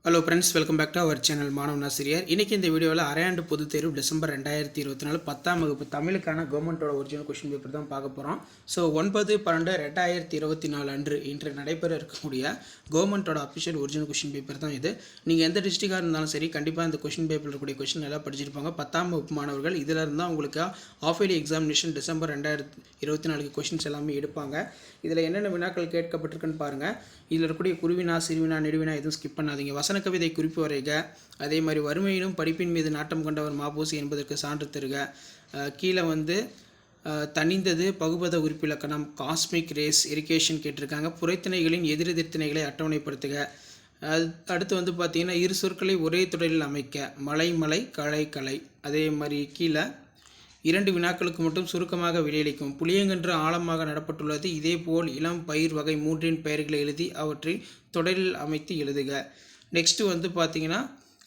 Hello friends, welcome back to our channel மாணவன் ஆசிரியர். இன்றைக்கி இந்த வீடியோவில் அரையாண்டு பொதுத் தேர்வு டிசம்பர் 2024 10ஆம் வகுப்பு தமிழுக்கான கவர்மெண்ட்டோட ஒரிஜினல் கொஷின் பேப்பர் தான் பார்க்க போகிறோம். ஸோ 9/12/2024 அன்று இன்று நடைபெற இருக்கக்கூடிய கவர்மெண்ட்டோட அஃபிஷியல் ஒரிஜினல் கொஷின் பேப்பர் தான் இது. நீங்கள் எந்த டிஸ்ட்ரிக்டாக இருந்தாலும் சரி, கண்டிப்பாக இந்த கொஷின் பேப்பரில் இருக்கக்கூடிய கொஷின் எல்லாம் படிச்சிருப்பாங்க. 10ஆம் வகுப்பு மாணவர்கள் இதில் இருந்தால் உங்களுக்கு half yearly examination December 2024 questions எல்லாமே எடுப்பாங்க. இதில் என்னென்ன வினாக்கள் கேட்கப்பட்டிருக்குன்னு பாருங்கள். இதில் இருக்கக்கூடிய குருவினா, சிறுவினா, நெடுவினா எதுவும் ஸ்கிப் பண்ணாதீங்க. வசன கவிதை குறிப்பு வரைக, அதே மாதிரி வறுமையிலும் படிப்பின் மீது நாட்டம் கொண்டவர் மாபோசி என்பதற்கு சான்று தருக. கீழே தனிந்தது பகுபத உறுப்பிலக்கணம், காஸ்மிக் ரேஸ், இரிகேஷன் கேட்டிருக்காங்க. புரைத்திணைகளின் எதிரெதிர்த்திணைகளை அட்டவணைப்படுத்துக. அடுத்து பார்த்தீங்கன்னா இரு சொற்களை ஒரே தொடரில் அமைக்க, மலை மலை, களை களை. அதே மாதிரி கீழே 2 வினாக்களுக்கு மட்டும் சுருக்கமாக விடையளிக்கும். புளியங்கன்று ஆழமாக நடப்பட்டுள்ளது. இதேபோல் இளம் பயிர் வகை 3இன் பெயர்களை எழுதி அவற்றை தொடரில் அமைத்து எழுதுக. நெக்ஸ்ட்டு பார்த்தீங்கன்னா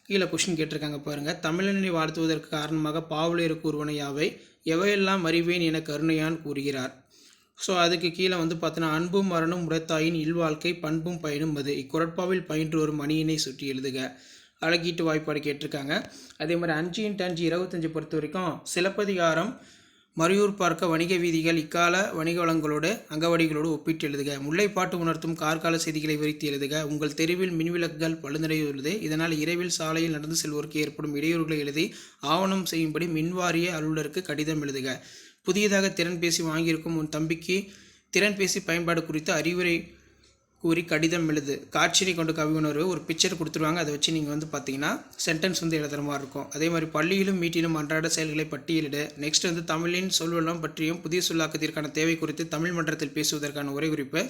கீழே கொஷின் கேட்டிருக்காங்க பாருங்கள். தமிழனை வாழ்த்துவதற்கு காரணமாக பாவலேறு கூறுவன யாவை? எவையெல்லாம் அறிவேன் என கருணையான் கூறுகிறார். ஸோ அதுக்கு கீழே பார்த்தீங்கன்னா அன்பும் மரணம் உடைத்தாயின் இல்வாழ்க்கை பண்பும் பயனும் அது. இக்குறட்பாவில் பயின்று வரும் மணியினை சுற்றி எழுதுக. அழகீட்டு வாய்ப்பாடு கேட்டிருக்காங்க. அதே மாதிரி 5x5 25 பொறுத்த வரைக்கும் சிலப்பதிகாரம் மறையூர் பார்க்க வணிக வீதிகள் இக்கால வணிக வளங்களோடு அங்கவடிகளோடு ஒப்பிட்டு எழுதுக. முல்லைப்பாட்டு உணர்த்தும் கார்கால செய்திகளை விரித்து எழுதுக. உங்கள் தெருவில் மின்விளக்குகள் பழுதடையுள்ளது, இதனால் இரவில் சாலையில் நடந்து செல்வோருக்கு ஏற்படும் இடையூறுகளை எழுதி ஆவணம் செய்யும்படி மின்வாரிய அலுவலருக்கு கடிதம் எழுதுக. புதியதாக திறன்பேசி வாங்கியிருக்கும் உன் தம்பிக்கு திறன்பேசி பயன்பாடு குறித்து அறிவுரை கூறி கடிதம் எழுது. காட்சியை கொண்டு கவி உணர்வு ஒரு பிக்சர் கொடுத்துருவாங்க. அதை வச்சு நீங்கள் பார்த்தீங்கன்னா சென்டென்ஸ் எழுதுகிற மாதிரி இருக்கும். அதே மாதிரி பள்ளியிலும் வீட்டிலும் அன்றாட செயல்களை பட்டியலிடு. நெக்ஸ்ட் தமிழின் சொல்வெல்லாம் பற்றியும் புதிய சொல்லாக்கத்திற்கான தேவை குறித்து தமிழ் மன்றத்தில் பேசுவதற்கான உரை குறிப்பு.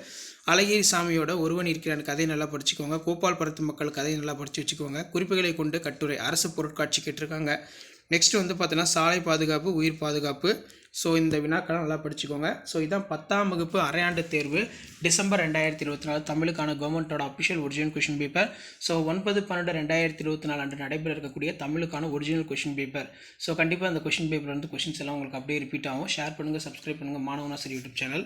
அழகிரி சாமியோட ஒருவன் இருக்கிறான் கதையை நல்லா படிச்சுக்கோங்க. கோபால் பரத்து மக்கள் கதையை நல்லா படித்து வச்சுக்கோங்க. குறிப்புகளை கொண்டு கட்டுரை அரசு பொருட்காட்சி கேட்டிருக்காங்க. நெக்ஸ்ட் பார்த்தீங்கன்னா சாலை பாதுகாப்பு, உயிர் பாதுகாப்பு. ஸோ இந்த வினாக்களை நல்லா படிச்சுக்கோங்க. ஸோ இதான் 10ஆம் வகுப்பு அரையாண்டு தேர்வு டிசம்பர் 2024 தமிழுக்கான கவர்மெண்ட்டோட official original question paper. So 9/12/2024 அன்று நடைபெற இருக்கக்கூடிய தமிழுக்கான ஒரிஜினல் கொஷின் பேப்பர். ஸோ கண்டிப்பாக அந்த கொஷின் பேப்பர் கொஷின்ஸ் எல்லாம் உங்களுக்கு அப்படியே ரிப்பீட் ஆகும். ஷேர் பண்ணுங்கள், சப்ஸ்கிரைப் பண்ணுங்கள் மாணவன் ஆசிரியர் யூடியூப் சேனல்.